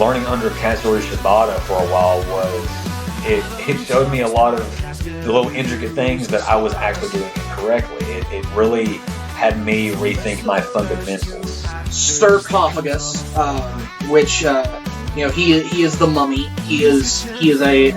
learning under Katsuri Shibata for a while was it showed me a lot of the little intricate things that I was actually doing incorrectly. It really had me rethink my fundamentals. Sarcophagus, which he is the mummy. He is a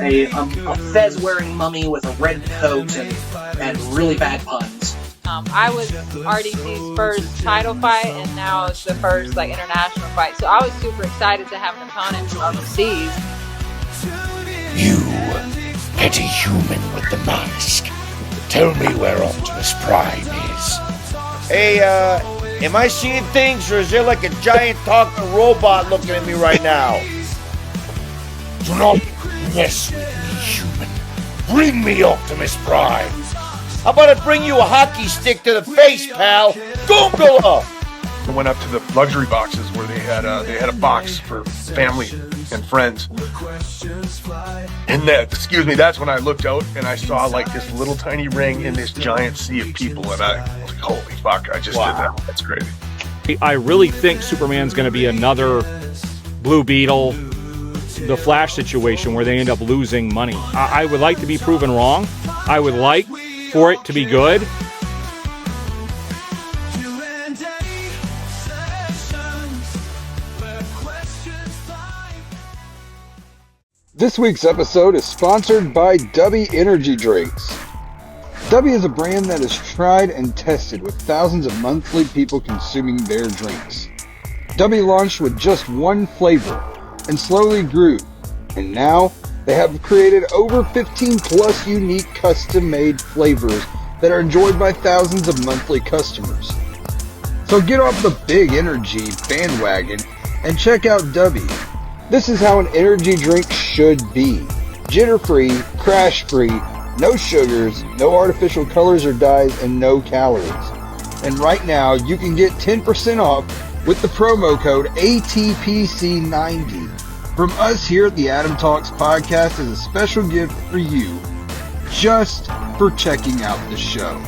fez wearing mummy with a red coat and really bad puns. I was RDC's first title fight, and now it's the first international fight. So I was super excited to have an opponent from overseas. You, petty human with the mask, tell me where Optimus Prime is. Hey, am I seeing things, or is there like a giant talking robot looking at me right now? Do not mess with me, human. Bring me Optimus Prime. How about I bring you a hockey stick to the face, pal? Google! I went up to the luxury boxes where they had a box for family and friends. And that's when I looked out and I saw like this little tiny ring in this giant sea of people, and I was like, holy fuck, I just did that. That's crazy. I really think Superman's going to be another Blue Beetle, the Flash situation where they end up losing money. I would like to be proven wrong. I would like for it to be good. This week's episode is sponsored by Dubby Energy Drinks. Dubby is a brand that is tried and tested with thousands of monthly people consuming their drinks. Dubby launched with just one flavor and slowly grew, and now they have created over 15 plus unique custom-made flavors that are enjoyed by thousands of monthly customers. So get off the big energy bandwagon and check out Dubby. This is how an energy drink should be. Jitter-free, crash-free, no sugars, no artificial colors or dyes, and no calories. And right now, you can get 10% off with the promo code ATPC90 from us here at the Adam Talks podcast as a special gift for you, just for checking out the show.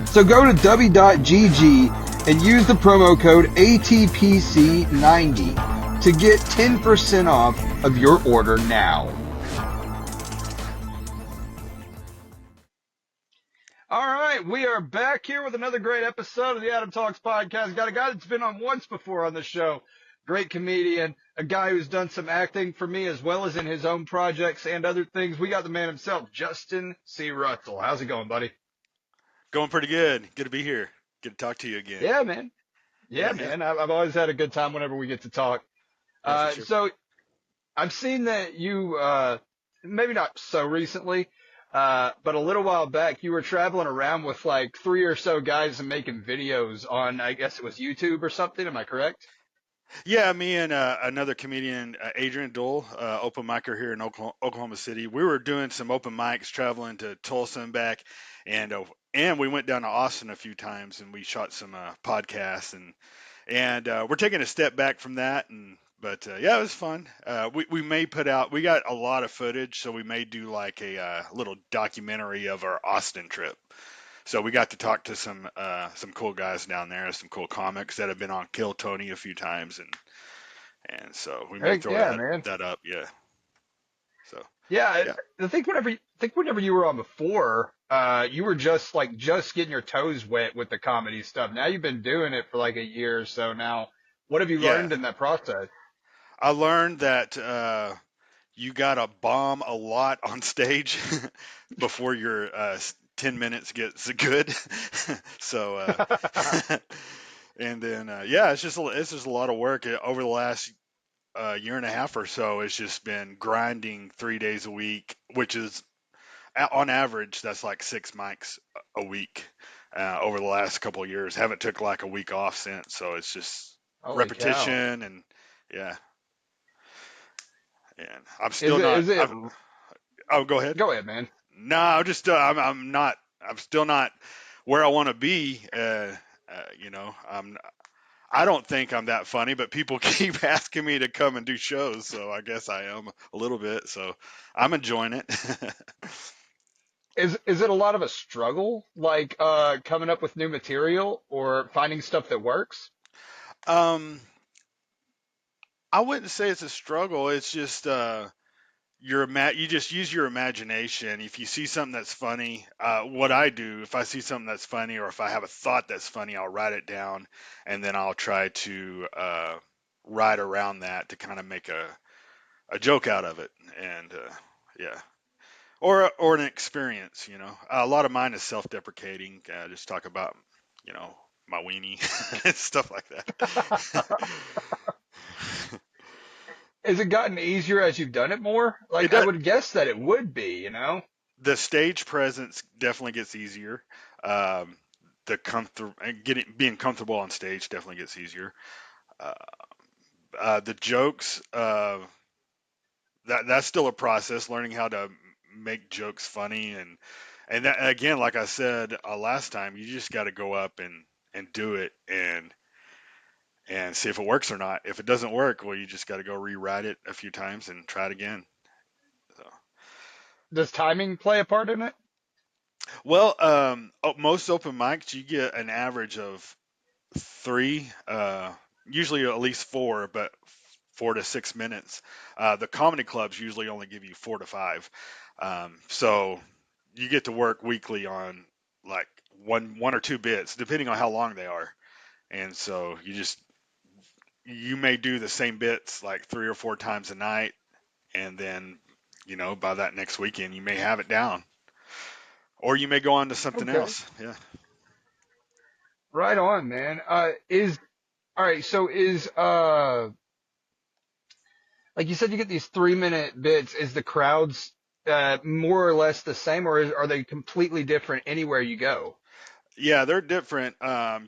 So go to dubby.gg and use the promo code ATPC90 to get 10% off of your order now. All right, we are back here with another great episode of the Adam Talks podcast. Got a guy that's been on once before on the show. Great comedian, a guy who's done some acting for me as well as in his own projects and other things. We got the man himself, Justin C. Russell. How's it going, buddy? Going pretty good. Good to be here. Good to talk to you again. Yeah, man. Yeah, man. I've always had a good time whenever we get to talk. Sure. So I've seen that you, maybe not so recently, but a little while back, you were traveling around with like 3 or so guys and making videos on, I guess it was YouTube or something. Am I correct? Yeah, me and another comedian, Adrian Dole, open micer here in Oklahoma City. We were doing some open mics, traveling to Tulsa and back, and we went down to Austin a few times, and we shot some podcasts, and we're taking a step back from that, but yeah, it was fun. We may put out, we got a lot of footage, so we may do like a little documentary of our Austin trip. So we got to talk to some cool guys down there, some cool comics that have been on Kill Tony a few times, and so we may throw that up, yeah. So yeah. I think whenever you were on before, you were just getting your toes wet with the comedy stuff. Now you've been doing it for like a year or so now. What have you learned in that process? I learned that you gotta bomb a lot on stage before your 10 minutes gets good. So and then it's just a lot of work over the last year and a half or so. It's just been grinding 3 days a week, which is on average that's like 6 mics a week over the last couple of years. Haven't took like a week off since, so it's just repetition and yeah. And I'm still oh, go ahead. Go ahead, man. No, I'm still not where I want to be. I don't think I'm that funny, but people keep asking me to come and do shows, so I guess I am a little bit. So I'm enjoying it. Is it a lot of a struggle, like coming up with new material or finding stuff that works? I wouldn't say it's a struggle. It's just you just use your imagination. If you see something that's funny, what I do, if I see something that's funny or if I have a thought that's funny, I'll write it down and then I'll try to write around that to kind of make a joke out of it. And yeah, or an experience. A lot of mine is self-deprecating. Just talk about you know my weenie and stuff like that. Has it gotten easier as you've done it more? It Like, I does. would guess that it would be, you know? The stage presence definitely gets easier. Um, the comfort getting being comfortable on stage definitely gets easier. Uh, the jokes that's still a process, learning how to make jokes funny and that, again, like I said last time, you just got to go up and do it and see if it works or not. If it doesn't work, well, you just got to go rewrite it a few times and try it again. So. Does timing play a part in it? Well, most open mics you get an average of three, usually at least four, but 4 to 6 minutes. The comedy clubs usually only give you 4 to 5. So you get to work weekly on like one or two bits, depending on how long they are. And so you may do the same bits like 3 or 4 times a night, and then by that next weekend you may have it down, or you may go on to something Okay. else. Yeah. Right on, man. All right, so like you said, you get these 3 minute bits. Is the crowds, more or less the same, or are they completely different anywhere you go? Yeah, they're different.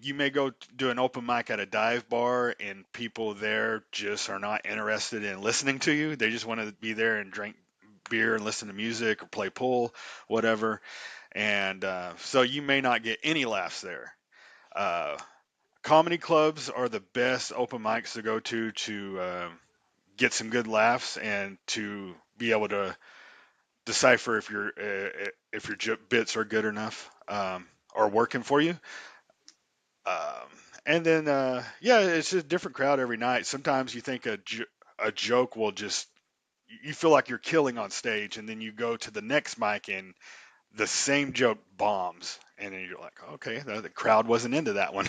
You may go do an open mic at a dive bar, and people there just are not interested in listening to you. They just want to be there and drink beer and listen to music or play pool, whatever. And so you may not get any laughs there. Uh, Comedy clubs are the best open mics to go to get some good laughs and to be able to decipher if your bits are good enough or working for you. Um, and then, yeah, it's just a different crowd every night. Sometimes you think a joke will just, you feel like you're killing on stage, and then you go to the next mic and the same joke bombs. And then you're like, okay, the crowd wasn't into that one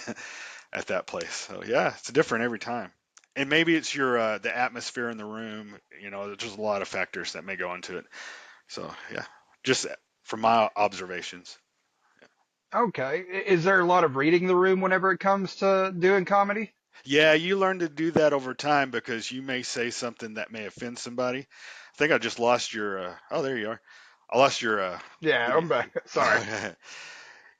at that place. So, yeah, it's different every time. And maybe it's the atmosphere in the room. There's just a lot of factors that may go into it. So, yeah, just from my observations. Okay. Is there a lot of reading the room whenever it comes to doing comedy? Yeah, you learn to do that over time because you may say something that may offend somebody. I think I just lost your. Oh, there you are. I lost your. Yeah, I'm back. Sorry.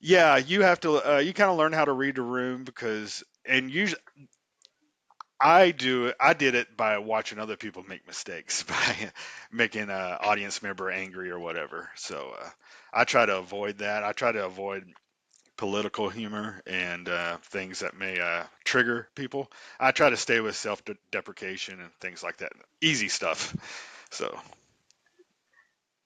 Yeah, you have to. You kind of learn how to read the room because, and usually I did it by watching other people make mistakes by making an audience member angry or whatever. So I try to avoid that. I try to avoid political humor and things that may trigger people. I try to stay with self-deprecation and things like that. Easy stuff. So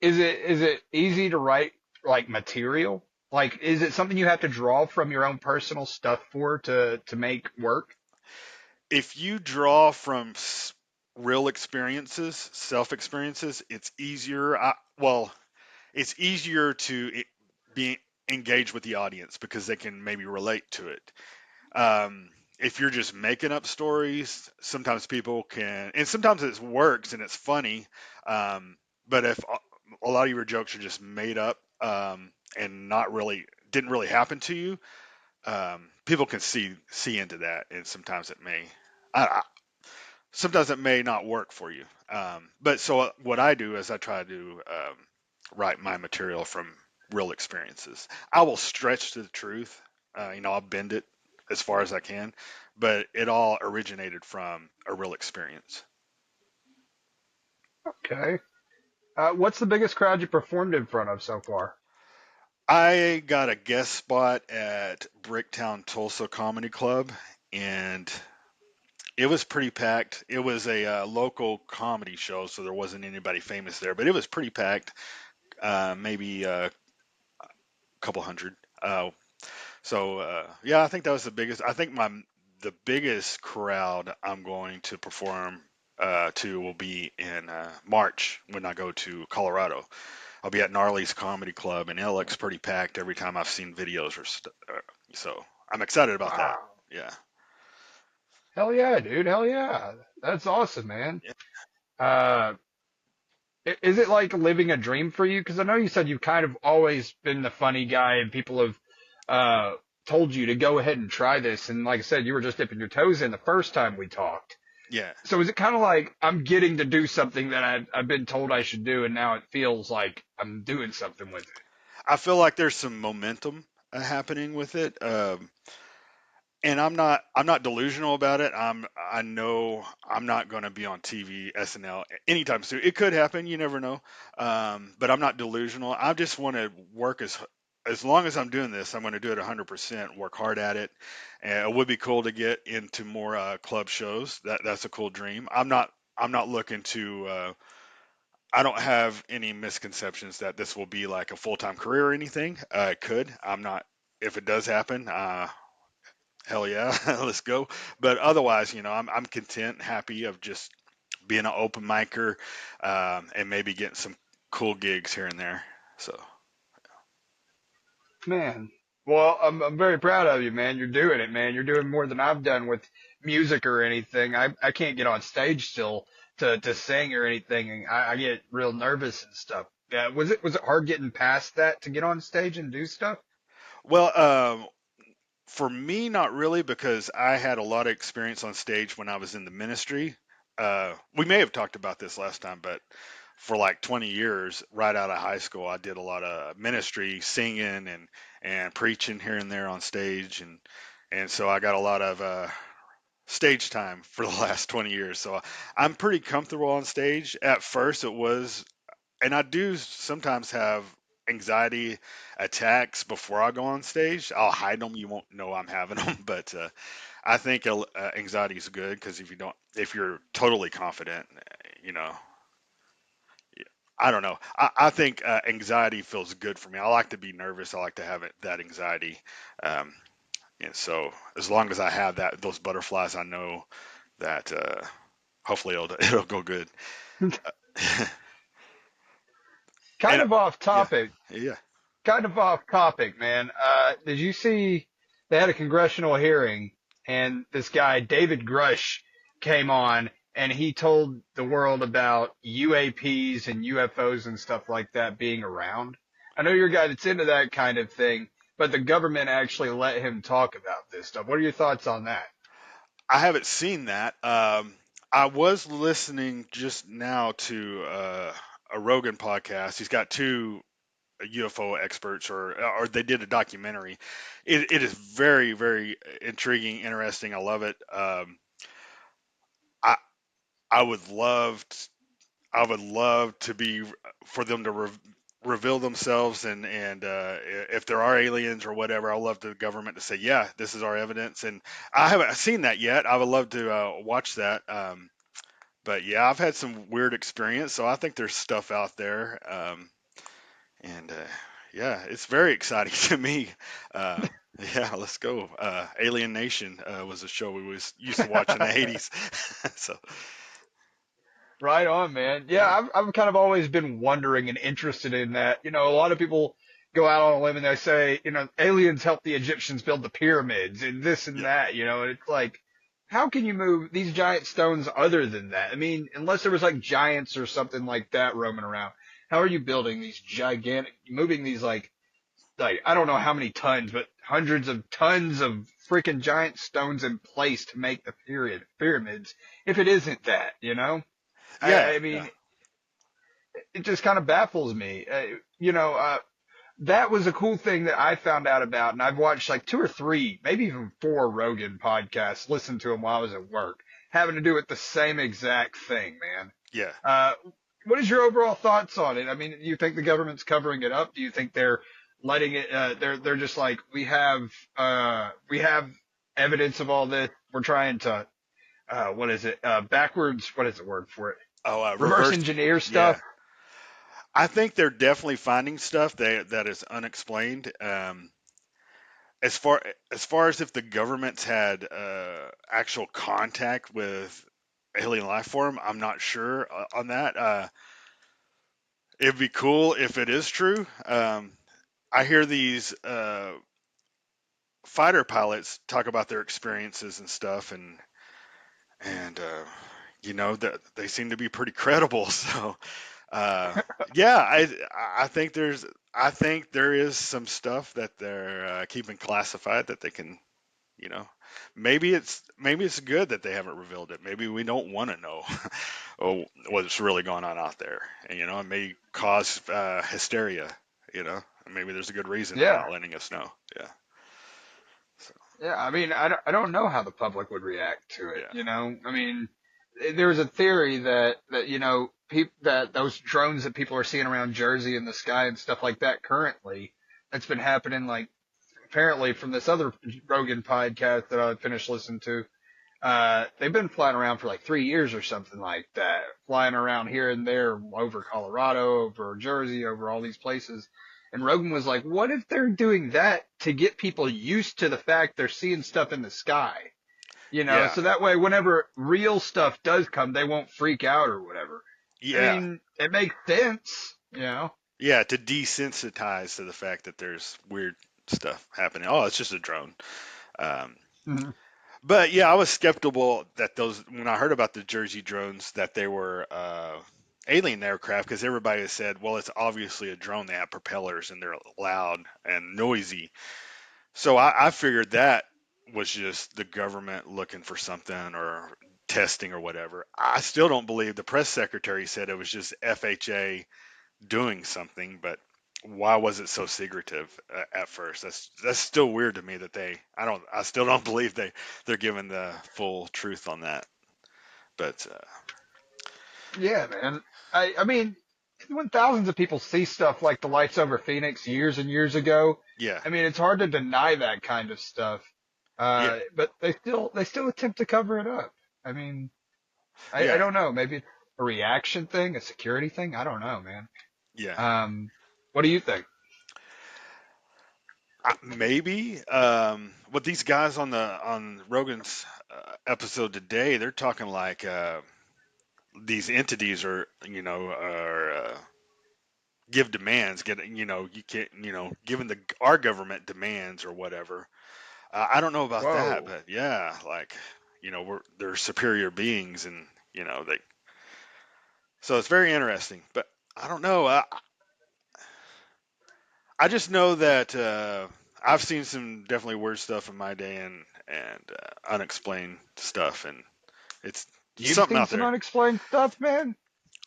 Is it easy to write like material? Like, is it something you have to draw from your own personal stuff for to make work? if you draw from real experiences, self-experiences, it's easier. Well, it's easier to be engaged with the audience because they can maybe relate to it. If you're just making up stories, sometimes people can, and sometimes it works and it's funny. But if a lot of your jokes are just made up and not really didn't really happen to you, people can see into that, and sometimes it may. I, Sometimes it may not work for you. But so what I do is I try to write my material from real experiences. I will stretch to the truth. I'll bend it as far as I can, but it all originated from a real experience. Okay. What's the biggest crowd you performed in front of so far? I got a guest spot at Bricktown Tulsa Comedy Club, and it was pretty packed. It was a local comedy show, so there wasn't anybody famous there, but it was pretty packed. Maybe a couple hundred. Yeah, I think that was the biggest. I think the biggest crowd I'm going to perform to will be in March when I go to Colorado. I'll be at Gnarly's Comedy Club, and it looks pretty packed every time I've seen videos so I'm excited about that. Wow. Yeah. Hell yeah, dude. Hell yeah. That's awesome, man. Yeah. Uh, is it like living a dream for you? Because I know you said you've kind of always been the funny guy, and people have uh, told you to go ahead and try this. And like I said, you were just dipping your toes in the first time we talked. Yeah. So is it kind of like I'm getting to do something that I've been told I should do, and now it feels like I'm doing something with it? I feel like there's some momentum happening with it. And I'm not delusional about it. I know I'm not going to be on TV, SNL anytime soon. It could happen, you never know. But I'm not delusional. I just want to work as long as I'm doing this. I'm going to do it 100%. Work hard at it. And it would be cool to get into more club shows. That's a cool dream. I'm not looking to. I don't have any misconceptions that this will be like a full time career or anything. It could. I'm not. If it does happen, hell yeah, let's go. But otherwise, I'm content, happy of just being an open micer, and maybe getting some cool gigs here and there. So Man, well, I'm very proud of you, man. You're doing it, man. You're doing more than I've done with music or anything. I can't get on stage still to sing or anything. And I get real nervous and stuff. Yeah, was it hard getting past that to get on stage and do stuff? well, for me, not really, because I had a lot of experience on stage when I was in the ministry. We may have talked about this last time, but for like 20 years, right out of high school, I did a lot of ministry, singing and preaching here and there on stage, and so I got a lot of stage time for the last 20 years. So I'm pretty comfortable on stage. At first, it was, and I do sometimes have anxiety attacks before I go on stage. I'll hide them. You won't know I'm having them, but I think anxiety is good because if you're totally confident, you know, I don't know. I think anxiety feels good for me. I like to be nervous. I like to have that anxiety. Um, and so as long as I have those butterflies, I know that hopefully it'll go good. Kind And of off yeah, topic. yeah. Kind of off topic, man. Did you see they had a congressional hearing and this guy, David Grush, came on and he told the world about UAPs and UFOs and stuff like that being around? I know you're a guy that's into that kind of thing, but the government actually let him talk about this stuff. What are your thoughts on that? I haven't seen that. I was listening just now to a Rogan podcast. He's got two UFO experts, or they did a documentary. It is very, very intriguing, interesting. I love it. I I would I would love to be for them to reveal themselves, and if there are aliens or whatever, I love the government to say, yeah, this is our evidence. And I haven't seen that yet. I would love to watch that. But yeah, I've had some weird experience, so I think there's stuff out there. And yeah, it's very exciting to me. Uh, yeah, let's go. Alien Nation was a show we used to watch in the 80s. So Right on, man. Yeah, yeah, I've kind of always been wondering and interested in that. You know, a lot of people go out on a limb and they say, you know, aliens helped the Egyptians build the pyramids and this and yeah, that, you know, and it's like, how can you move these giant stones other than that? I mean, unless there was like giants or something like that roaming around, how are you building these gigantic, moving these like, I don't know how many tons, but hundreds of tons of freaking giant stones in place to make the pyramids if it isn't that, you know? yeah, I yeah, mean, it just kind of baffles me. That was a cool thing that I found out about, and I've watched like two or three, maybe even four Rogan podcasts, listened to them while I was at work, having to do with the same exact thing, man. yeah. Uh, what is your overall thoughts on it? I mean, do you think the government's covering it up? Do you think they're letting it, they're just like, we have evidence of all this. We're trying to, what is it? Backwards, what is the word for it? Oh, Reverse reverse. engineer stuff. Yeah, I think they're definitely finding stuff that is unexplained. As far as if the government's had actual contact with alien life form. I'm not sure on that. It'd be cool if it is true. I hear these fighter pilots talk about their experiences and stuff, and you know that they seem to be pretty credible. So yeah, I think there is some stuff that they're keeping classified that they can, you know, maybe it's good that they haven't revealed it. Maybe we don't want to know what's really going on out there, and you know, it may cause hysteria. You know, maybe there's a good reason they're Yeah. not letting us know. Yeah. So, Yeah, I mean, I don't know how the public would react to it, yeah. you know? I mean, there's a theory that you know, that those drones that people are seeing around Jersey in the sky and stuff like that currently, that's been happening, like, apparently from this other Rogan podcast that I finished listening to, they've been flying around for like 3 years or something like that, flying around here and there over Colorado, over Jersey, over all these places. And Rogan was like, what if they're doing that to get people used to the fact they're seeing stuff in the sky? You know, Yeah. so that way whenever real stuff does come, they won't freak out or whatever. I Yeah. mean, it makes sense, you know? Yeah, to desensitize to the fact that there's weird stuff happening. Oh, it's just a drone. Um, Mhm. but yeah, I was skeptical that those when I heard about the Jersey drones that they were alien aircraft because everybody has said, well, it's obviously a drone. They have propellers and they're loud and noisy. So I figured that was just the government looking for something or testing or whatever. I still don't believe the press secretary said it was just FHA doing something, but why was it so secretive at first? That's still weird to me that I still don't believe they're giving the full truth on that. But Yeah, man. I mean, when thousands of people see stuff like the lights over Phoenix years and years ago, yeah, I mean, it's hard to deny that kind of stuff. yeah, But they still attempt to cover it up. I mean, I yeah, don't know. Maybe it's a reaction thing, a security thing. I don't know, man. yeah. What do you think? Maybe. But these guys on Rogan's episode today, they're talking like these entities are give demands, you can't given the our government demands or whatever. I don't know about that, Whoa. but yeah, like they're superior beings, and they. So it's very interesting, but I don't know. I just know that I've seen some definitely weird stuff in my day and unexplained stuff, and it's You've something seen out some there. unexplained stuff, man?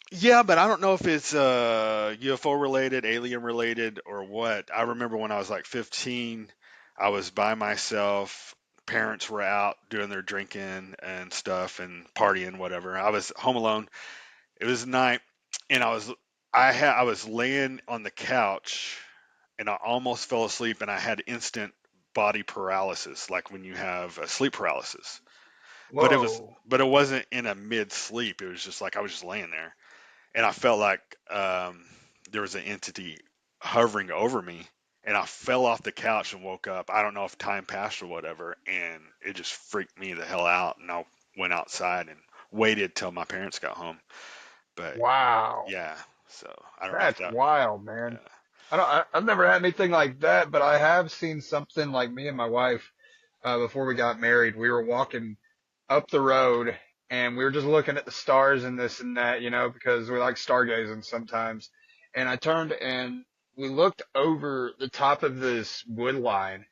Yeah, but I don't know if it's UFO related, alien related, or what. I remember when I was like 15, I was by myself. Parents were out doing their drinking and stuff and partying, whatever. I was home alone. It was night, and I was laying on the couch, and I almost fell asleep, and I had instant body paralysis, like when you have sleep paralysis. Whoa. But it wasn't in a mid sleep. It was just like I was just laying there and I felt like there was an entity hovering over me, and I fell off the couch and woke up. I don't know if time passed or whatever, and it just freaked me the hell out. And I went outside and waited till my parents got home. But Wow. yeah, so I don't know if That's that. wild, man. Yeah. I've never had anything like that, but I have seen something like me and my wife, before we got married. We were walking up the road and we were just looking at the stars and this and that, you know, because we like stargazing sometimes. And I turned and we looked over the top of this wood line,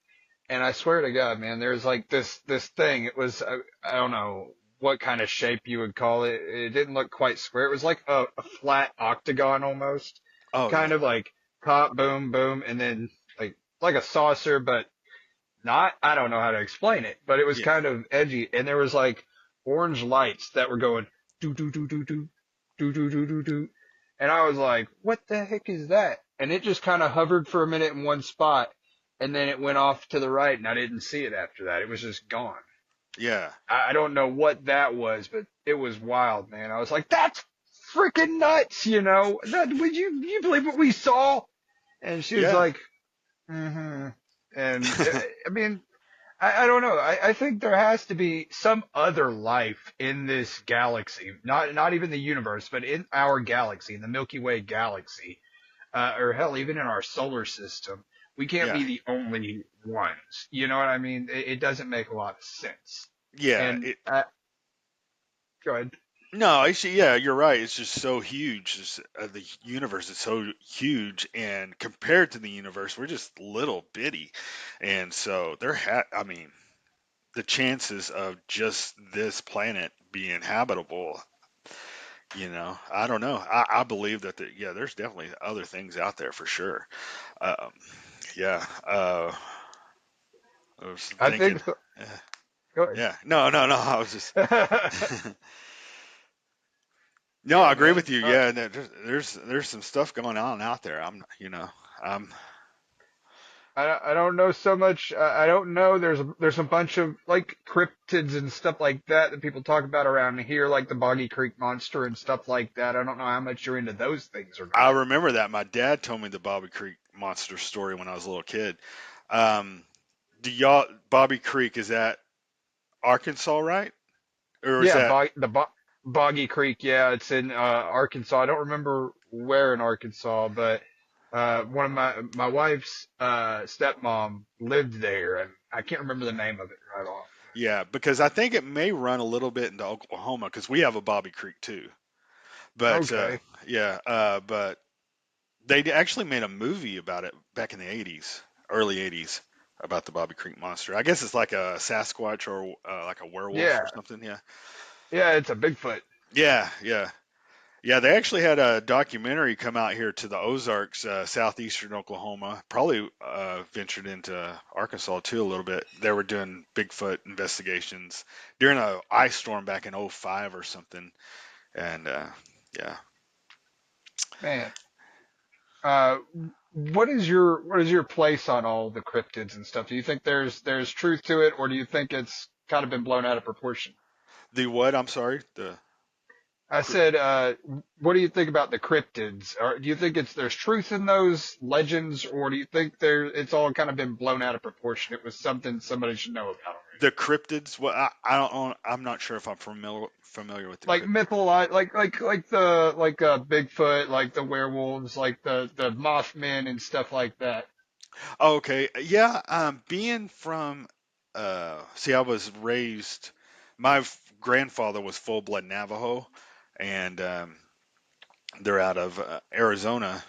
and I swear to God, man, there's like this thing. It was, I don't know what kind of shape you would call it. It didn't look quite square. It was like a flat octagon almost, Oh yeah. kind of like top, boom, boom, and then like a saucer, but not, I don't know how to explain it, but it was Yeah. kind of edgy. And there was like orange lights that were going do, do, do, do, do, do, do, do, do, do. And I was like, what the heck is that? And it just kind of hovered for a minute in one spot. And then it went off to the right and I didn't see it after that. It was just gone. Yeah. I don't know what that was, but it was wild, man. I was like, that's freaking nuts, you know? Would you believe what we saw? And she was Yeah. like, mm-hmm. And I mean, I don't know. I think there has to be some other life in this galaxy, not even the universe, but in our galaxy, in the Milky Way galaxy, or hell, even in our solar system. We can't Yeah, be the only ones. You know what I mean? It doesn't make a lot of sense. yeah. And go ahead. No, actually, yeah, you're right. It's just so huge. The universe is so huge, and compared to the universe, we're just little bitty. And so I mean, the chances of just this planet being habitable, I don't know. I believe that yeah, there's definitely other things out there for sure. Um, yeah, I was I thinking. think so. uh, Go Yeah, no, no, no. I was just. ahead. No, I Yeah, agree man. with you. Yeah, no, there's some stuff going on out there. I'm I don't know so much. I don't know. There's a bunch of like cryptids and stuff like that that people talk about around here, like the Boggy Creek Monster and stuff like that. I don't know how much you're into those things or I not. remember that. My dad told me the Bobby Creek monster story when I was a little kid. Um, do y'all Bobby Creek, is that Arkansas, right? Or is Yeah, that Boggy Creek. Yeah, it's in Arkansas. I don't remember where in Arkansas, but one of my wife's stepmom lived there, and I can't remember the name of it right off. yeah? Because I think it may run a little bit into Oklahoma because we have a Bobby Creek too. But Okay. yeah, but they actually made a movie about it back in the '80s, early '80s, about the Bobby Creek monster. I guess it's like a Sasquatch or like a werewolf or Yeah. something. Yeah, Yeah, it's a Bigfoot. yeah, yeah, yeah. They actually had a documentary come out here to the Ozarks, southeastern Oklahoma. Probably ventured into Arkansas too a little bit. They were doing Bigfoot investigations during a ice storm back in '05 or something. And yeah, Man. Uh, what is your place on all the cryptids and stuff? Do you think there's truth to it, or do you think it's kind of been blown out of proportion? the what? I'm sorry. The I said, what do you think about the cryptids? Or do you think there's truth in those legends, or do you think it's all kind of been blown out of proportion? It was something somebody should know about already. The cryptids. Well, I don't. I'm not sure if I'm familiar with the Like cryptids. mythology, like Bigfoot, like the werewolves, like the Mothmen and stuff like that. Oh, okay. Yeah. Being from. See, I was raised. My grandfather was full blood Navajo, and they're out of Arizona.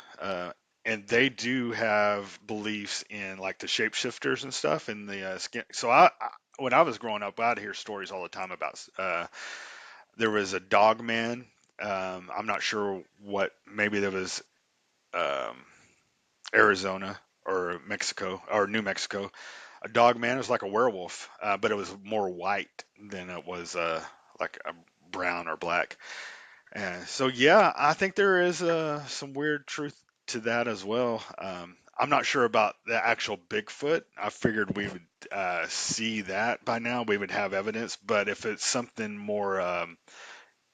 And they do have beliefs in like the shapeshifters and stuff in the skin. So when I was growing up, I'd hear stories all the time about. There was a dog man. I'm not sure what. Maybe there was um, Arizona or Mexico or New Mexico. A dog man was like a werewolf, but it was more white than it was like a brown or black. And so, yeah, I think there is some weird truth to that as well. I'm not sure about the actual Bigfoot. I figured we would see that by now. We would have evidence. But if it's something more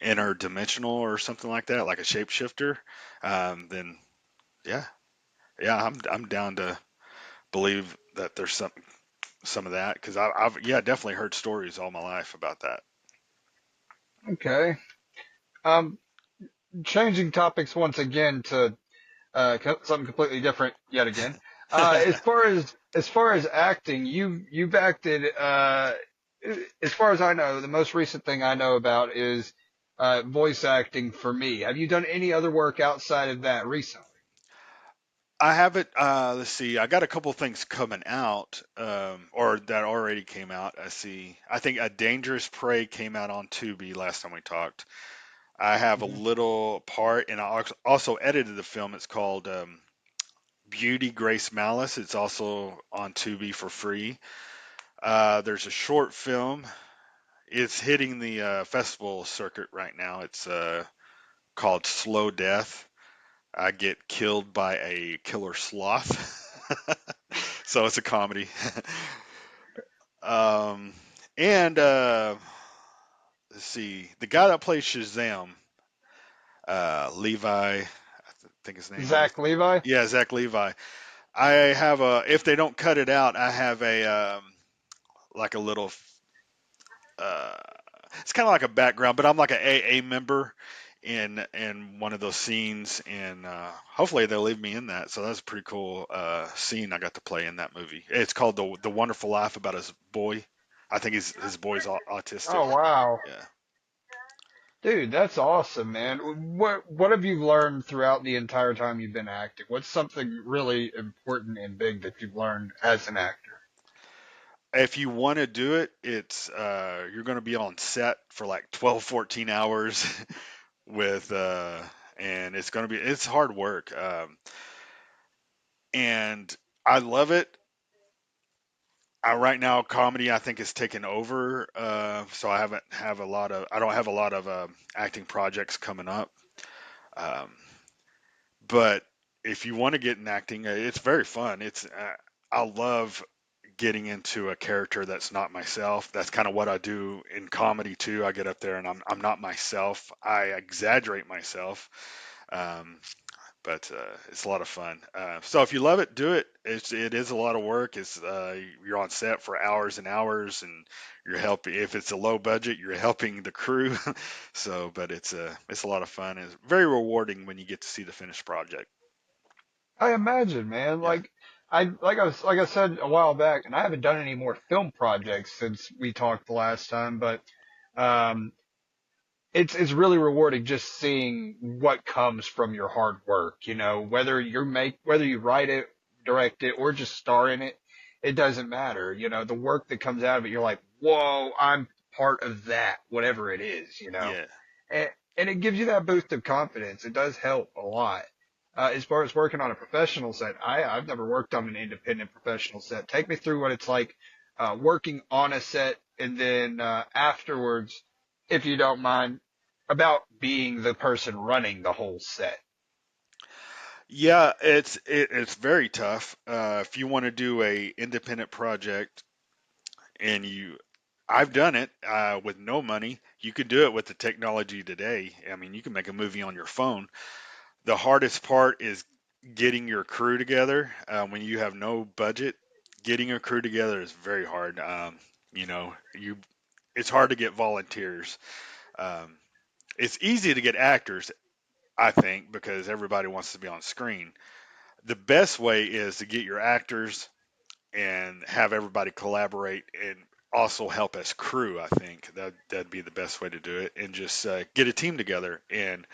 interdimensional or something like that, like a shapeshifter, then yeah, yeah, I'm down to believe that there's some of that because I've yeah definitely heard stories all my life about that. Okay. Um, Changing topics once again to something completely different yet again. As far as acting, you've acted. As far as I know, the most recent thing I know about is voice acting for me. Have you done any other work outside of that recently? I haven't. Let's see. I got a couple things coming out, or that already came out. I see. I think A Dangerous Prey came out on Tubi last time we talked. I have a Mhm. little part, and I also edited the film. It's called Beauty, Grace, Malice. It's also on Tubi for free. There's a short film. It's hitting the festival circuit right now. It's called Slow Death. I get killed by a killer sloth. So it's a comedy. um, and let's see, the guy that plays Shazam, Levi, think his name is. Zach Levi. Yeah, Zach Levi. I have a. If they don't cut it out, I have a like a little. Uh, it's kind of like a background, but I'm like an AA member in one of those scenes, and hopefully they'll leave me in that. So that's a pretty cool scene I got to play in that movie. It's called the Wonderful Life, about his boy. I think his boy's autistic. Oh wow. Yeah. Dude, that's awesome, man. What have you learned throughout the entire time you've been acting? What's something really important and big that you've learned as an actor? If you want to do it, it's you're going to be on set for like 12, 14 hours with and it's hard work. And I love it. Right now, comedy I think is taken over, so I don't have a lot of acting projects coming up. Um, but if you want to get in acting, it's very fun. I love getting into a character that's not myself. That's kind of what I do in comedy too. I get up there and I'm not myself. I exaggerate myself. Um, but it's a lot of fun. So if you love it, do it. It is a lot of work. You're on set for hours and hours, and you're helping. If it's a low budget, you're helping the crew. So, but it's a lot of fun. It's very rewarding when you get to see the finished project. I imagine, man. Yeah. Like I said a while back, and I haven't done any more film projects since we talked the last time, but um, it's really rewarding just seeing what comes from your hard work. You know, whether you write it, direct it, or just star in it, it doesn't matter. You know, the work that comes out of it, you're like, whoa, I'm part of that, whatever it is. You know, Yeah. and it gives you that boost of confidence. It does help a lot. As far as working on a professional set, I've never worked on an independent professional set. Take me through what it's like working on a set, and then afterwards, if you don't mind, about being the person running the whole set. Yeah, it's very tough. If you want to do a independent project and I've done it with no money. You could do it with the technology today. I mean, you can make a movie on your phone. The hardest part is getting your crew together when you have no budget. Getting a crew together is very hard. You know, you it's hard to get volunteers. Um, it's easy to get actors, I think, because everybody wants to be on screen. The best way is to get your actors and have everybody collaborate and also help as crew. I think that'd be the best way to do it, and just get a team together and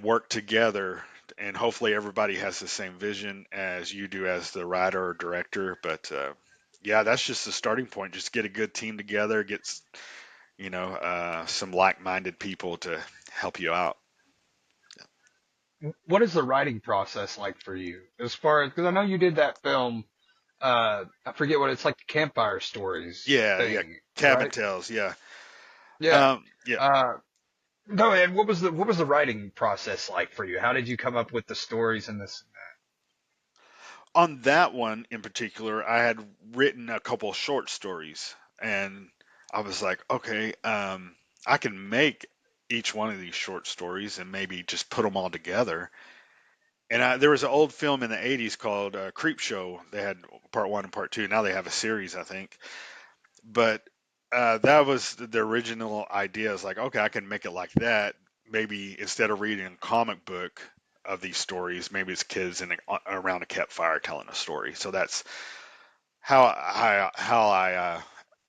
work together. And hopefully everybody has the same vision as you do as the writer or director. But yeah, that's just the starting point. Just get a good team together, some like-minded people to help you out. What is the writing process like for you? As far as, because I know you did that film, I forget what it's like, the Campfire Stories Yeah, yeah, thing, cabin right? tales. Yeah, Yeah. yeah. Uh, Go ahead. What was the writing process like for you? How did you come up with the stories and this? On that one in particular, I had written a couple short stories, and I was like, okay, I can make each one of these short stories and maybe just put them all together. And there was an old film in the '80s called Creep Show. They had part one and part two. Now they have a series, I think. But that was the original idea. Is like, okay, I can make it like that. Maybe instead of reading a comic book of these stories, maybe it's kids around a campfire telling a story. So that's how I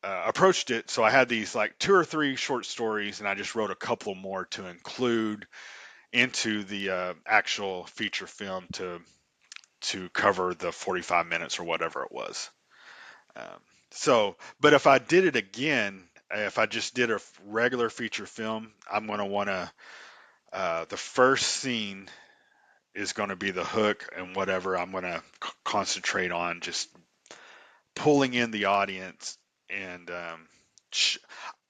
approached it. So I had these like two or three short stories, and I just wrote a couple more to include into the actual feature film to cover the 45 minutes or whatever it was. Um, but if I did it again, if I just did a regular feature film, I'm going to want to, the first scene is going to be the hook and whatever. I'm going to concentrate on just pulling in the audience. And sh-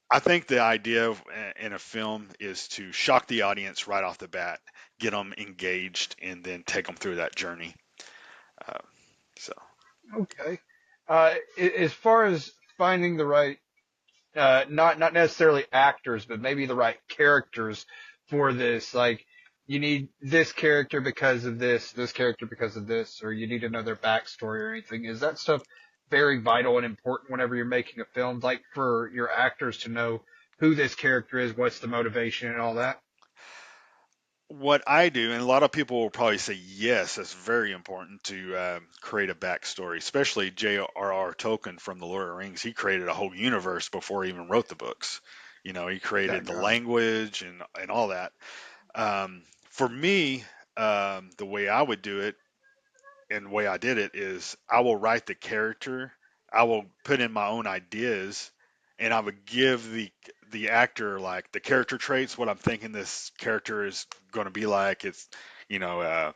I think the idea in a film is to shock the audience right off the bat, get them engaged, and then take them through that journey. Uh, so. Okay. As far as finding the right, not necessarily actors, but maybe the right characters for this, like you need this character because of this character because of this, or you need to know their backstory or anything. Is that stuff very vital and important whenever you're making a film, like for your actors to know who this character is, what's the motivation, and all that? What I do, and a lot of people will probably say yes, it's very important to create a backstory, especially J.R.R. Tolkien from The Lord of the Rings. He created a whole universe before he even wrote the books. You know, he created the Dadgum. language and all that. For me, the way I would do it and the way I did it is I will write the character, I will put in my own ideas, and I would give the actor like the character traits, what I'm thinking this character is going to be like. It's you know uh,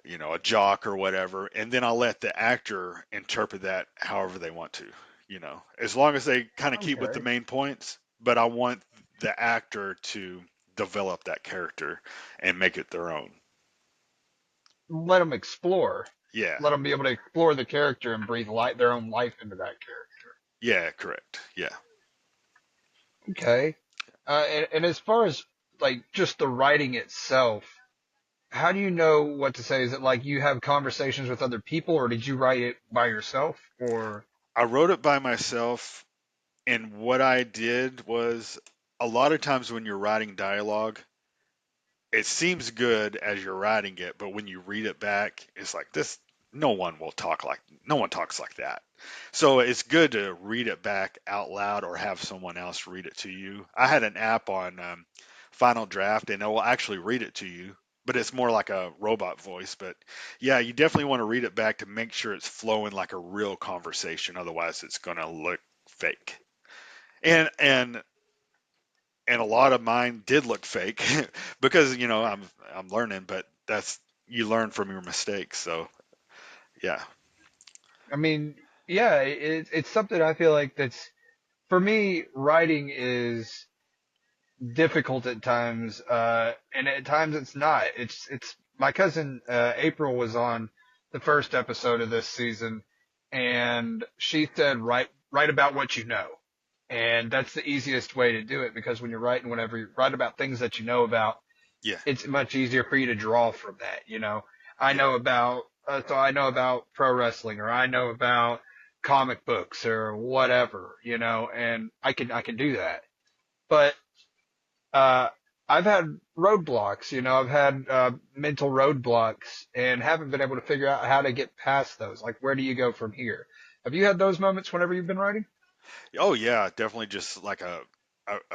a jock or whatever, and then I'll let the actor interpret that however they want to. As long as they kind of keep with the Okay. main points, but I want the actor to develop that character and make it their own. Let them explore. Yeah. Let them be able to explore the character and breathe their own life into that character. Yeah, correct. Yeah. Okay. And as far as like just the writing itself, how do you know what to say? Is it like you have conversations with other people, or did you write it by yourself? Or I wrote it by myself, and what I did was a lot of times when you're writing dialogue, it seems good as you're writing it, but when you read it back, it's like this. No one talks like that. So it's good to read it back out loud or have someone else read it to you. I had an app on Final Draft, and it will actually read it to you, but it's more like a robot voice. But yeah, you definitely want to read it back to make sure it's flowing like a real conversation. Otherwise, it's going to look fake. And a lot of mine did look fake because I'm learning, but that's you learn from your mistakes. So yeah. I mean, yeah, it's something I feel like that's for me. Writing is difficult at times, and at times it's not. It's my cousin April was on the first episode of this season, and she said write about what you know, and that's the easiest way to do it because when you're writing, whenever you write about things that you know about, Yeah. it's much easier for you to draw from that. I Yeah. know about so I know about pro wrestling, or I know about comic books or whatever, and I can do that, but uh, I've had roadblocks, I've had mental roadblocks and haven't been able to figure out how to get past those. Like, where do you go from here? Have you had those moments whenever you've been writing? Oh yeah, definitely just like a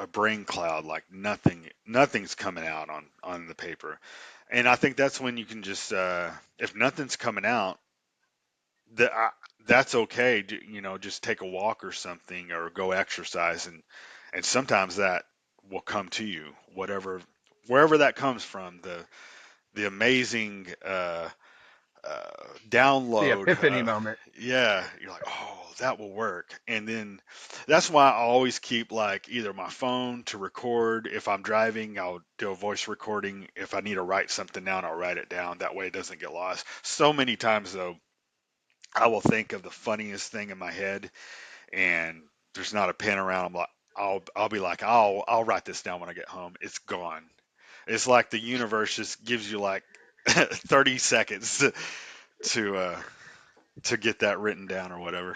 brain cloud, like nothing's coming out on the paper. And I think that's when you can just if nothing's coming out, that that's okay. Just take a walk or something, or go exercise, and sometimes that will come to you, wherever that comes from. The amazing uh, The download. epiphany moment. Yeah, you're like, oh, that will work. And then that's why I always keep like either my phone to record. If I'm driving, I'll do a voice recording. If I need to write something down, I'll write it down. That way it doesn't get lost. So many times though, I will think of the funniest thing in my head, and there's not a pen around. I'm like, I'll be like, I'll write this down when I get home. It's gone. It's like the universe just gives you like 30 seconds to uh, to get that written down or whatever.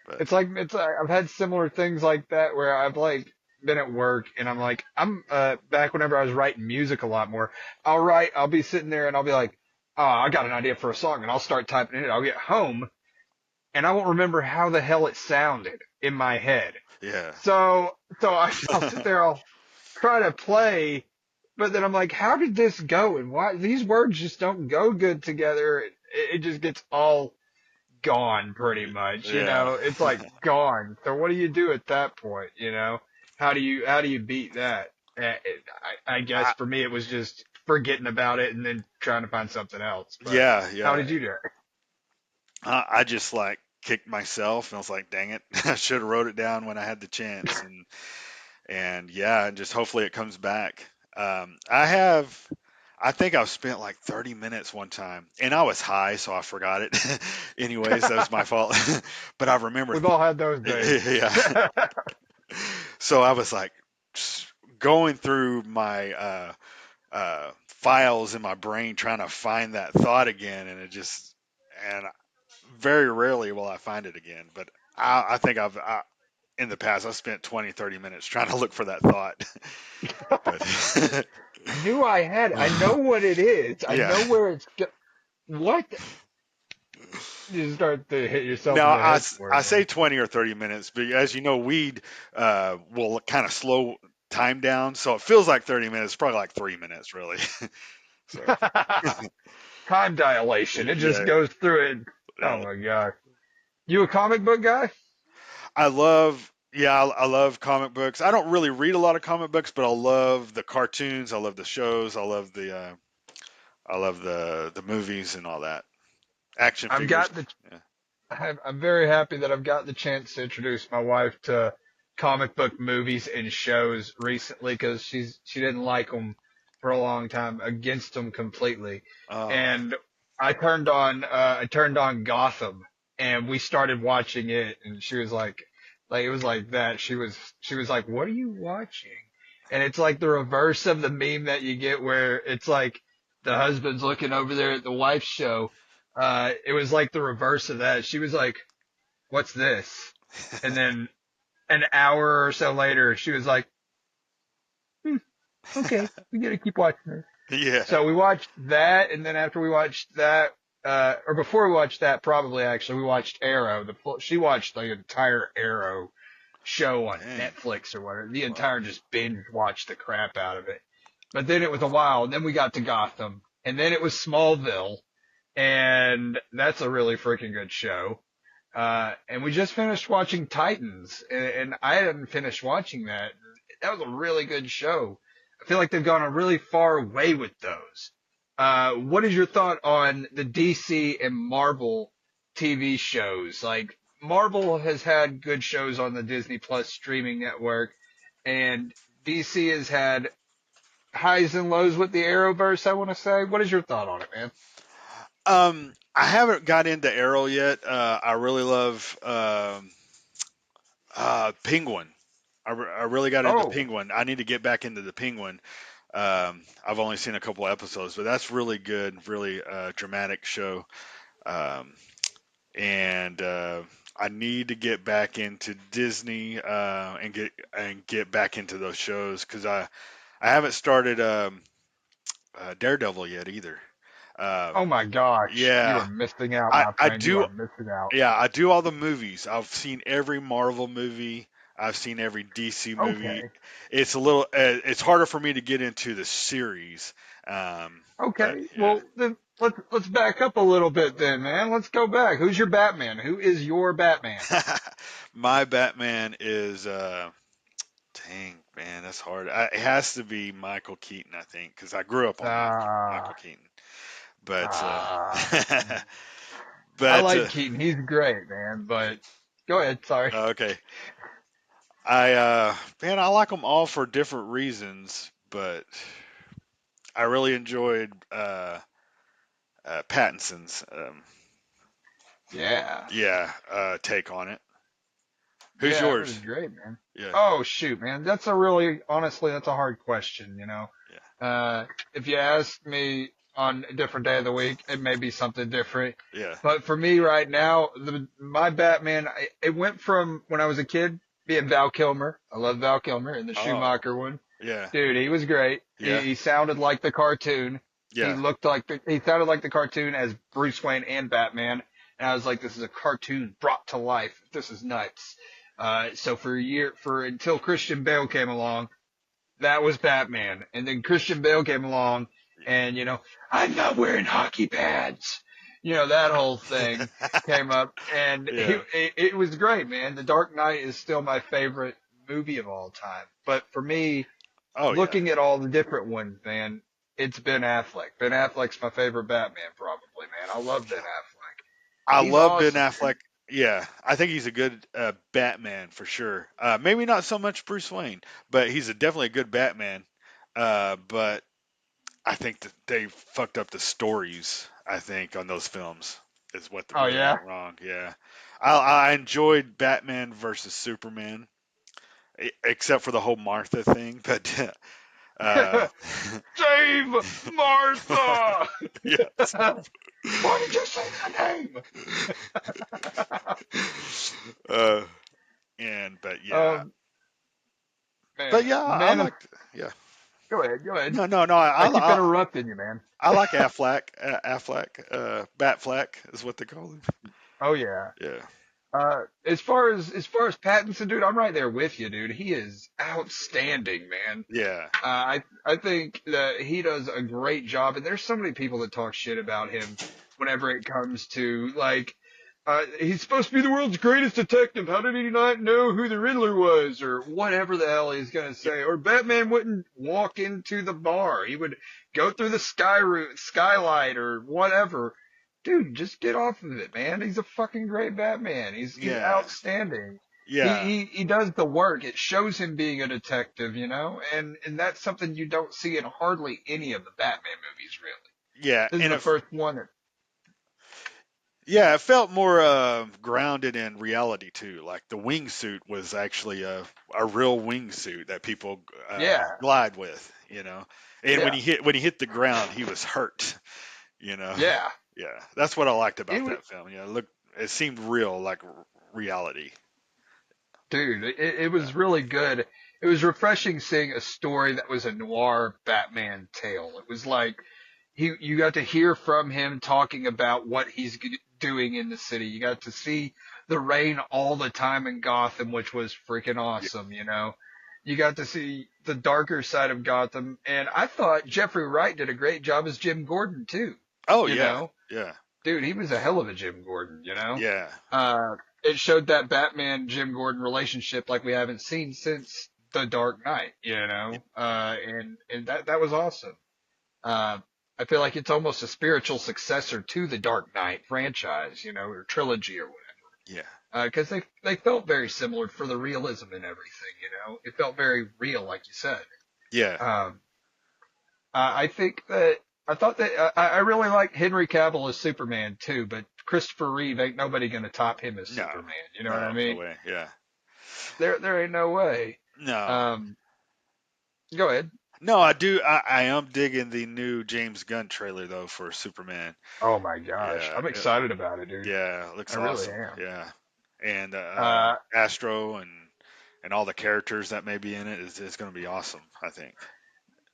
But It's like I've had similar things like that where I've like been at work and I'm back whenever I was writing music a lot more. I'll be sitting there and I'll be like, oh, I got an idea for a song, and I'll start typing it. I'll get home and I won't remember how the hell it sounded in my head. yeah, I'll sit there, I'll try to play, but then I'm like, how did this go? And why these words just don't go good together? It just gets all gone pretty much, yeah. it's like gone. So what do you do at that point? How do you beat that? I guess I, for me, it was just forgetting about it and then trying to find something else. But yeah, how yeah. did you do it? I just like kicked myself and I was like, dang it, I should have wrote it down when I had the chance. And yeah, and just hopefully it comes back. I think I've spent like 30 minutes one time, and I was high, so I forgot it. Anyways, that was my fault. But I remember, We've all had those days. yeah. So I was like just going through my files in my brain trying to find that thought again, and it just and very rarely will I find it again. But I think in the past I've spent 20, 30 minutes trying to look for that thought. But I knew I had it. I know what it is. I yeah. know where it's what? You start to hit yourself Now in the head for I it, say man. 20 or 30 minutes, but as you know, weed will kind of slow time down, so it feels like 30 minutes. Probably like 3 minutes, really. So Time dilation. It just yeah, goes through it. Oh yeah. my god. You a comic book guy? I love comic books. I don't really read a lot of comic books, but I love the cartoons. I love the shows. I love the movies and all that. Action I've figures. got the Yeah. I'm very happy that I've got the chance to introduce my wife to comic book movies and shows recently because she didn't like them for a long time, against them completely. Oh. And I turned on Gotham and we started watching it and she was like it was like that. She was like, "What are you watching?" And it's like the reverse of the meme that you get where it's like the husband's looking over there at the wife's show. It was like the reverse of that. She was like, "What's this?" And then an hour or so later, she was like, "Okay, we gotta keep watching this." Yeah. So we watched that, and then after we watched that, or before we watched that, probably actually, we watched Arrow. She watched the entire Arrow show on Dang. Netflix or whatever. The Wow. entire just binge watched the crap out of it. But then it was a while, and then we got to Gotham, and then it was Smallville, and that's a really freaking good show. And we just finished watching Titans, and I hadn't finished watching that. That was a really good show. I feel like they've gone a really far way with those. What is your thought on the DC and Marvel TV shows? Like, Marvel has had good shows on the Disney Plus streaming network, and DC has had highs and lows with the Arrowverse, I want to say. What is your thought on it, man? I haven't got into Arrow yet. I really love Penguin. I really got into Oh, Penguin. I need to get back into the Penguin. I've only seen a couple episodes, but that's really good, really dramatic show. Um, and I need to get back into Disney and get back into those shows because I haven't started Daredevil yet either. Um, oh my gosh. You are yeah, missing out, my I friend. You do. are missing out. Yeah, I do all the movies. I've seen every Marvel movie. I've seen every DC movie. Okay. It's a little. It's harder for me to get into the series. But Okay. Well, then let's back up a little bit then, man. Let's go back. Who's your Batman? Who is your Batman? yeah, my Batman is. Dang man, that's hard. It has to be Michael Keaton, I think, because I grew up on Michael Ah, Keaton. But ah. I but like Keaton. He's great, man. But go ahead. Sorry. okay. Man, I like them all for different reasons, but I really enjoyed Pattinson's Yeah. take on it. Who's Yeah, it was yours? great, man. Yeah, Oh shoot, man. That's a really, honestly, that's a hard question, you know. yeah, If you asked me on a different day of the week, it may be something different. yeah. But for me right now, my Batman, it went from when I was a kid being Val Kilmer. I love Val Kilmer in the Oh, Schumacher one. yeah, Dude, he was great. yeah, He sounded like the cartoon. yeah. He sounded like the cartoon as Bruce Wayne and Batman. And I was like, this is a cartoon brought to life. This is nuts. So until Christian Bale came along, that was Batman. And then Christian Bale came along and, I'm not wearing hockey pads. That whole thing came up and Yeah. it was great, man. The Dark Knight is still my favorite movie of all time. But for me, Oh, yeah. looking at all the different ones, man, it's Ben Affleck. Ben Affleck's my favorite Batman, probably, man. I love Ben Affleck. I He's love Ben awesome, man. Affleck. Yeah, I think he's a good Batman for sure. Maybe not so much Bruce Wayne, but he's definitely a good Batman. But I think that they fucked up the stories. I think on those films is what Oh really yeah. went wrong. Yeah, I enjoyed Batman versus Superman, except for the whole Martha thing. But Save Martha! yes. Why did you say that name? uh, but yeah, Man, I man, liked. Yeah. go ahead, go ahead. No. I keep interrupting you, man. I like Affleck. Batfleck is what they call him. Oh yeah. Yeah. As far as Pattinson, dude, I'm right there with you, dude. He is outstanding, man. Yeah. I think that he does a great job, and there's so many people that talk shit about him whenever it comes to like, he's supposed to be the world's greatest detective. How did he not know who the Riddler was, or whatever the hell he's gonna say? Or Batman wouldn't walk into the bar; he would go through the skylight, or whatever. Dude, just get off of it, man. He's a fucking great Batman. He's Yeah. outstanding. Yeah. He does the work. It shows him being a detective, and that's something you don't see in hardly any of the Batman movies, really. Yeah. This is the first one that, Yeah, it felt more grounded in reality too. Like the wingsuit was actually a real wingsuit that people yeah, glide with, And yeah, when he hit the ground, he was hurt, you know. yeah. Yeah, that's what I liked It about was, that film. It seemed real, like reality. dude, it was really good. It was refreshing seeing a story that was a noir Batman tale. It was like you got to hear from him talking about what he's doing in the city. You got to see the rain all the time in Gotham, which was freaking awesome, You got to see the darker side of Gotham, and I thought Jeffrey Wright did a great job as Jim Gordon too. Oh You yeah, know, yeah, dude, he was a hell of a Jim Gordon, yeah, It showed that Batman Jim Gordon relationship like we haven't seen since The Dark Knight, and that was awesome. I feel like it's almost a spiritual successor to the Dark Knight franchise, or trilogy or yeah, whatever. Because they felt very similar for the realism and everything, It felt very real, like you said. yeah, I thought that I really like Henry Cavill as Superman too, but Christopher Reeve ain't nobody gonna top him as no, Superman. You know what I mean? no way, yeah, There ain't no way. no. Go ahead. No, I do. I am digging the new James Gunn trailer though for Superman. Oh my gosh, Yeah, I'm excited about it, dude. yeah, it looks I really awesome. am. Yeah, and Uh, Astro and all the characters that may be in it is going to be awesome. I think.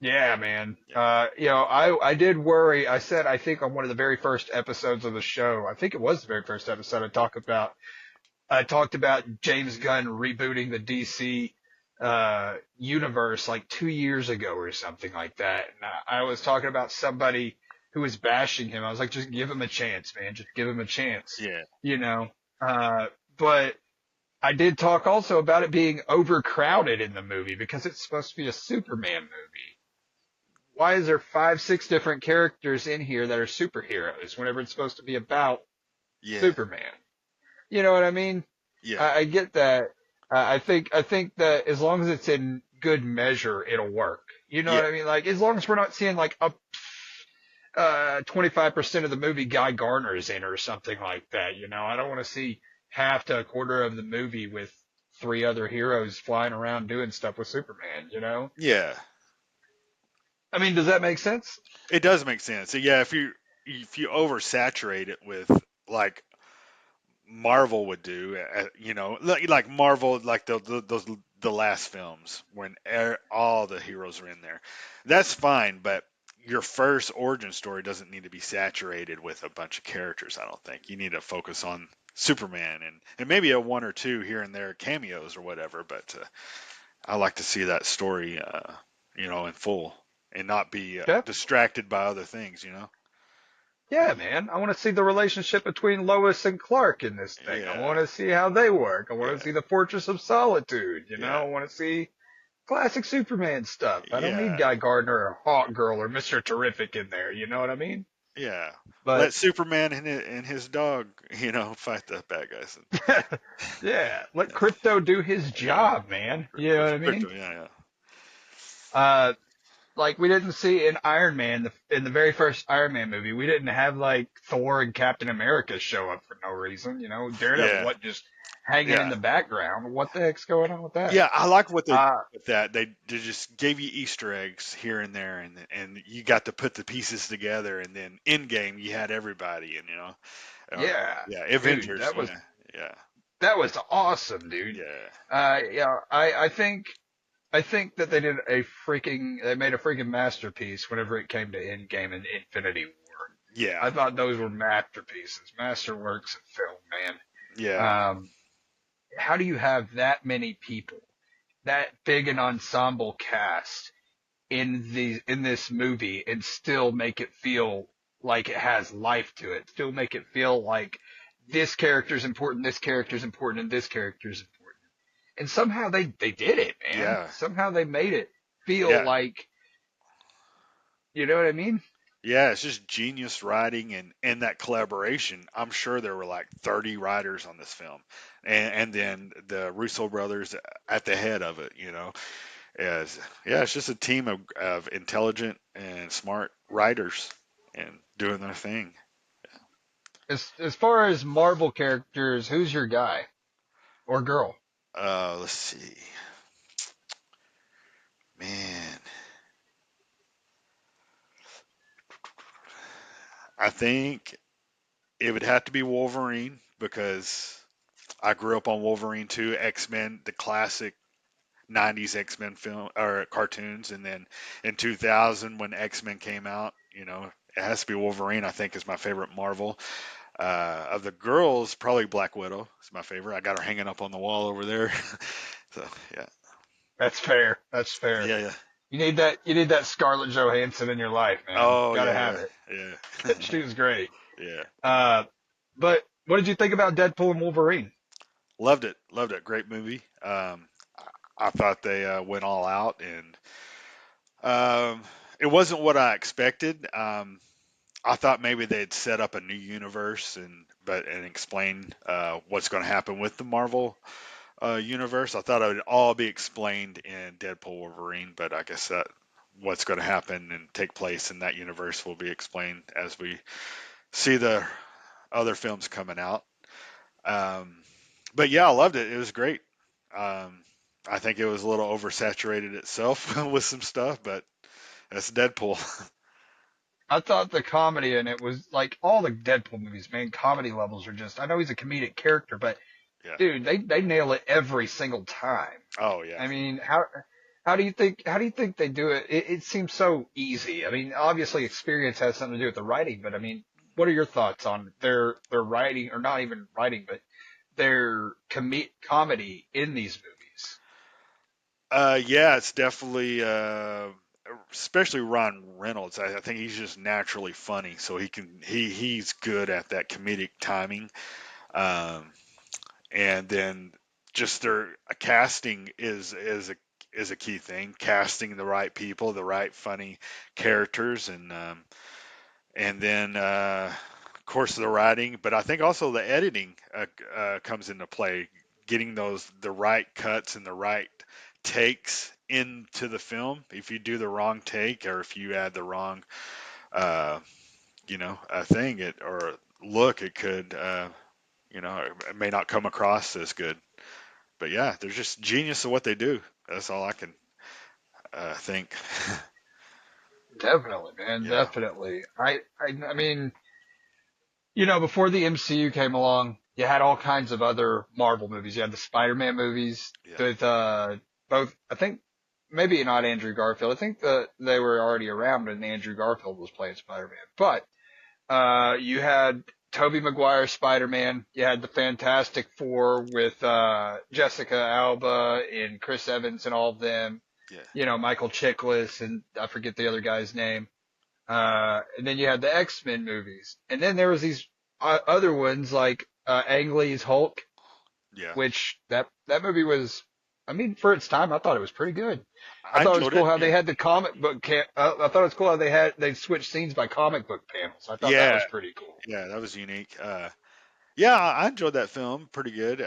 yeah, man. Yeah. I did worry. I said I think on one of the very first episodes of the show, I think it was the very first episode, I talked about James Gunn rebooting the DC universe like 2 years ago or something like that. And I was talking about somebody who was bashing him. I was like, just give him a chance, man. Just give him a chance. Yeah. But I did talk also about it being overcrowded in the movie because it's supposed to be a Superman movie. Why is there 5, 6 different characters in here that are superheroes whenever it's supposed to be about Yeah. Superman? You know what I mean? Yeah. I get that. I think that as long as it's in good measure, it'll work. You know Yeah. what I mean? Like, as long as we're not seeing like 25% of the movie Guy Gardner's in or something like that. I don't want to see half to a quarter of the movie with 3 other heroes flying around doing stuff with Superman, Yeah. I mean, does that make sense? It does make sense. So, yeah, if you oversaturate it with like Marvel would do, like Marvel, like the last films when all the heroes are in there, that's fine. But your first origin story doesn't need to be saturated with a bunch of characters. I don't think you need to focus on Superman and maybe a one or two here and there cameos or whatever. But I like to see that story, in full and not be Yeah. distracted by other things. Yeah, man. I want to see the relationship between Lois and Clark in this thing. I Yeah. want to see how they work. I want Yeah. to see the Fortress of Solitude. Yeah. I want to see classic Superman stuff. I don't Yeah. need Guy Gardner or Hawk Girl or Mr. Terrific in there. You know what I mean? Yeah. But Let Superman and his dog, fight the bad guys. yeah, let Crypto do his job, man. You know what I mean? Yeah. Like we didn't see in Iron Man, in the very first Iron Man movie, we didn't have like Thor and Captain America show up for no reason. Daredevil Yeah. wasn't just hanging in Yeah. the background. What the heck's going on with that? Yeah, I like what they did Uh, with that. They just gave you Easter eggs here and there, and you got to put the pieces together, and then in game you had everybody, and yeah, yeah, dude, Avengers, yeah, yeah, that was awesome, dude. yeah, Yeah, I think that they made a freaking masterpiece whenever it came to Endgame and Infinity War. yeah, I thought those were masterpieces, masterworks of film, man. yeah, How do you have that many people, that big an ensemble cast in this movie and still make it feel like it has life to it? Still make it feel like this character's important, this character's important, and this character's important. And somehow they did it, man. yeah, Somehow they made it feel yeah. like, you know what I mean? Yeah, it's just genius writing and that collaboration. I'm sure there were like 30 writers on this film, and then the Russo brothers at the head of it. Yeah, it's just a team of intelligent and smart writers and doing their thing. As far as Marvel characters, who's your guy or girl? Let's see, man. I think it would have to be Wolverine because I grew up on Wolverine 2, X Men, the classic 90s X-Men film or cartoons, and then in 2000 when X-Men came out, it has to be Wolverine. I think is my favorite Marvel. Of the girls, probably Black Widow is my favorite. I got her hanging up on the wall over there. So yeah, That's fair. That's fair. yeah, yeah. You need that Scarlett Johansson in your life, man. Oh Gotta yeah, have yeah, it. yeah, She was great. yeah. Uh, but what did you think about Deadpool and Wolverine? Loved it, loved it. Great movie. I thought they went all out, and it wasn't what I expected. I thought maybe they'd set up a new universe and explain what's going to happen with the Marvel universe. I thought it would all be explained in Deadpool Wolverine, but I guess that what's going to happen and take place in that universe will be explained as we see the other films coming out. Um, but yeah, I loved it. It was great. Um, I think it was a little oversaturated itself with some stuff, but that's Deadpool. I thought the comedy in it was like all the Deadpool movies, man. Comedy levels are just. I know he's a comedic character, but Yeah. dude, they nail it every single time. Oh yeah. I mean, how do you think they do it? It seems so easy. I mean, obviously experience has something to do with the writing, but I mean, what are your thoughts on their writing, or not even writing, but their comedy in these movies? Yeah, it's definitely, especially Ron Reynolds. I think he's just naturally funny, so he's good at that comedic timing. Um, and then just their casting is a key thing. Casting the right people, the right funny characters, and then of course the writing, but I think also the editing comes into play. Getting the right cuts and the right takes into the film. If you do the wrong take or if you add the wrong, uh, thing or look, it could, it may not come across as good. But yeah, they're just genius at what they do. That's all I can think. Definitely, man, Yeah, definitely. I mean, before the MCU came along, you had all kinds of other Marvel movies. You had the Spider-Man movies yeah, with both. I think maybe not Andrew Garfield. I think that they were already around when Andrew Garfield was playing Spider-Man. But you had Tobey Maguire's Spider-Man. You had the Fantastic Four with Jessica Alba and Chris Evans and all of them. yeah, Michael Chiklis and I forget the other guy's name. And then you had the X-Men movies. And then there was these other ones like Ang Lee's Hulk, yeah. which that movie was, I mean, for its time, I thought it was pretty good. I I thought it was enjoyed cool it. how Yeah, they had the comic book I thought it was cool how they switched scenes by comic book panels. I thought that yeah, was pretty cool. yeah. That was unique. Yeah, I enjoyed that film pretty good.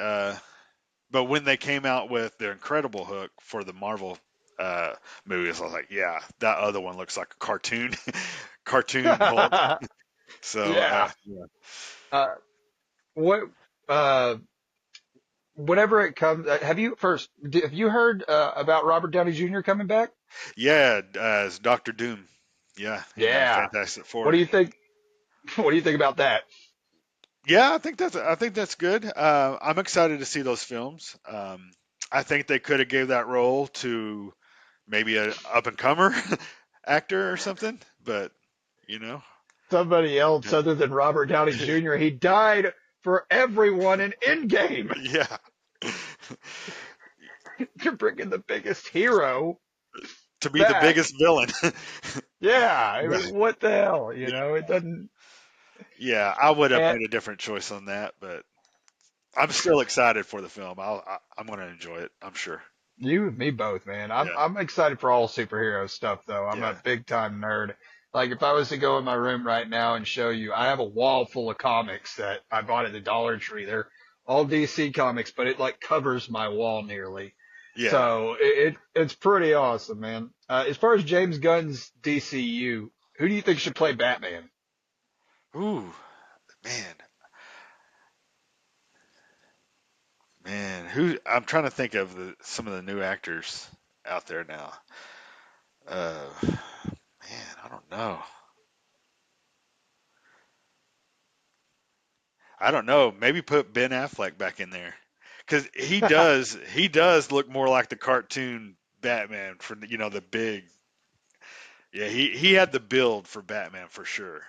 But when they came out with their Incredible Hook for the Marvel movies, I was like, yeah, that other one looks like a cartoon, cartoon Hulk. So Yeah. yeah. Uh, what, uh, whenever it comes, have you heard about Robert Downey Jr. coming back? Yeah, as Doctor Doom. Yeah, in Yeah. Fantastic What Four. do you think? What do you think about that? Yeah, I think that's good. I'm excited to see those films. I think they could have gave that role to maybe a up and comer actor or something, but you know, Somebody else other than Robert Downey Jr. He died for everyone in Endgame. yeah, You're bringing the biggest hero to be the back. biggest villain. Yeah, I Right. mean, what the hell? It doesn't. Yeah, I would have And made a different choice on that, but I'm still excited for the film. I'm going to enjoy it. I'm sure. you and me both, man. I'm Yeah, I'm excited for all superhero stuff, though. I'm a yeah, big time nerd. Like, if I was to go in my room right now and show you, I have a wall full of comics that I bought at the Dollar Tree. They're all DC comics, but it like covers my wall nearly. yeah. So it's pretty awesome, man. As far as James Gunn's DCU, who do you think should play Batman? Ooh, man, man. Who? I'm trying to think of some of the new actors out there now. Man, I don't know. I don't know. Maybe put Ben Affleck back in there because he does look more like the cartoon Batman for the big. Yeah, he had the build for Batman for sure.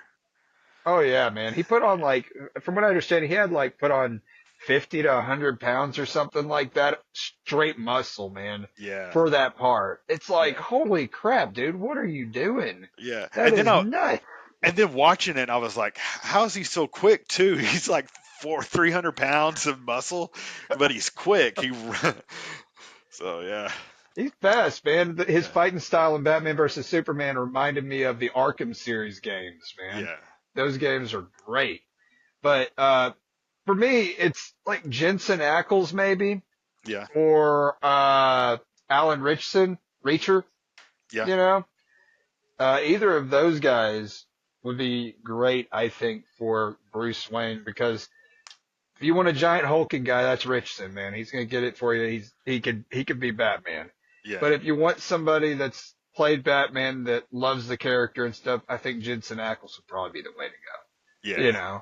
Oh yeah, man. He put on like, from what I understand, he had like put on 50 to 100 pounds or something like that, straight muscle, man, Yeah, for that part. It's like, yeah, holy crap, dude, what are you doing? yeah. That is nuts. And then watching it, I was like, how is he so quick too? He's like 300 pounds of muscle, but he's quick. So yeah, He's fast, man. His yeah, fighting style in Batman versus Superman reminded me of the Arkham series games, man. yeah, Those games are great. But for me, it's like Jensen Ackles maybe, yeah, or Alan Reacher, yeah, you know? Either of those guys would be great, I think, for Bruce Wayne, because if you want a giant hulking guy, that's Richardson, man. He's gonna get it for you. He could be Batman. yeah, But if you want somebody that's played Batman that loves the character and stuff, I think Jensen Ackles would probably be the way to go. yeah.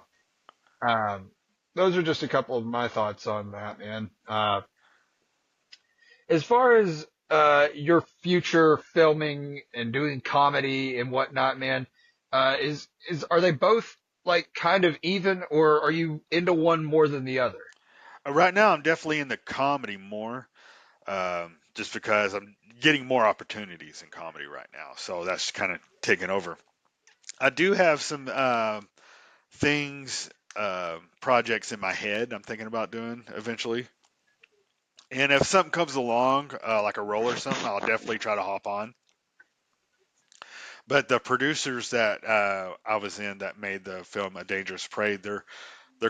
Um, those are just a couple of my thoughts on that, man. As far as your future filming and doing comedy and whatnot, man, are they both like kind of even, or are you into one more than the other? Right now, I'm definitely in the comedy more, just because I'm getting more opportunities in comedy right now. So that's kind of taking over. I do have some things, projects in my head I'm thinking about doing eventually. And if something comes along, like a role or something, I'll definitely try to hop on. But the producers that I was in that made the film A Dangerous Prey, they're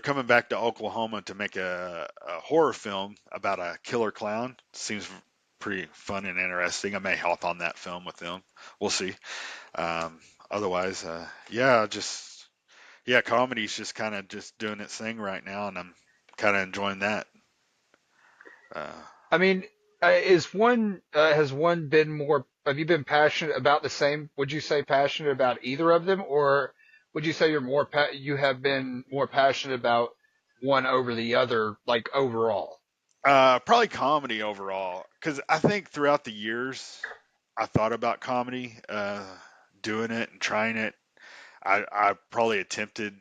coming back to Oklahoma to make a horror film about a killer clown. Seems pretty fun and interesting. I may hop on that film with them. We'll see. Otherwise, yeah, comedy's just kind of just doing its thing right now, and I'm kind of enjoying that. Uh, I mean, has one been more? Have you been passionate about the same? Would you say passionate about either of them, or would you say you have been more passionate about one over the other, like overall? Probably comedy overall, because I think throughout the years I thought about comedy, doing it and trying it. I probably attempted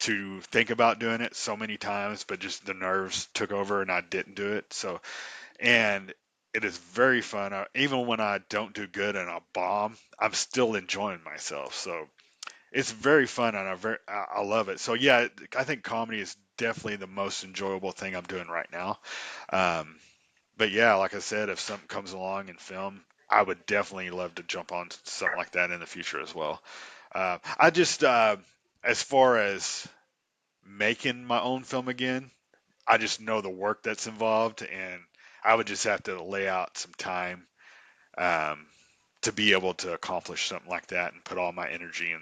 to think about doing it so many times, but just the nerves took over and I didn't do it. So, and it is very fun. Even when I don't do good and I bomb, I'm still enjoying myself. So it's very fun and I love it. So yeah, I think comedy is definitely the most enjoyable thing I'm doing right now. Um, but yeah, like I said, if something comes along in film, I would definitely love to jump on something like that in the future as well. I just, as far as making my own film again, I just know the work that's involved, and I would just have to lay out some time, um, to be able to accomplish something like that and put all my energy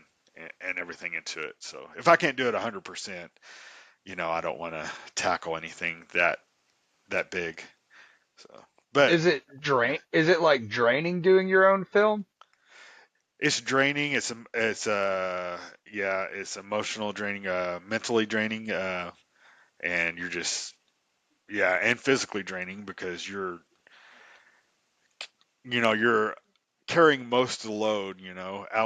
and everything into it. So if I can't do it 100%, I don't want to tackle anything that big. So, but Is it like draining doing your own film? it's draining. It's emotional draining, mentally draining, and you're just and physically draining because you're carrying most of the load.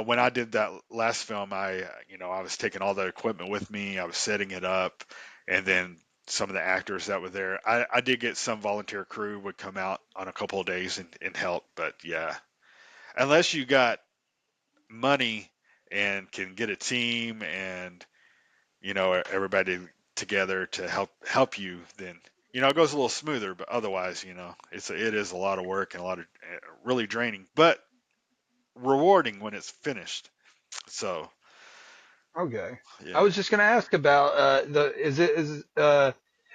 When I did that last film, I was taking all the equipment with me. I was setting it up, and then some of the actors that were there, I did get some volunteer crew would come out on a couple of days and help. But yeah, unless you got money and can get a team and everybody together to help you, then it goes a little smoother. But otherwise, it is a lot of work and a lot of really draining, but rewarding when it's finished. So Okay. I yeah. was just going to ask about the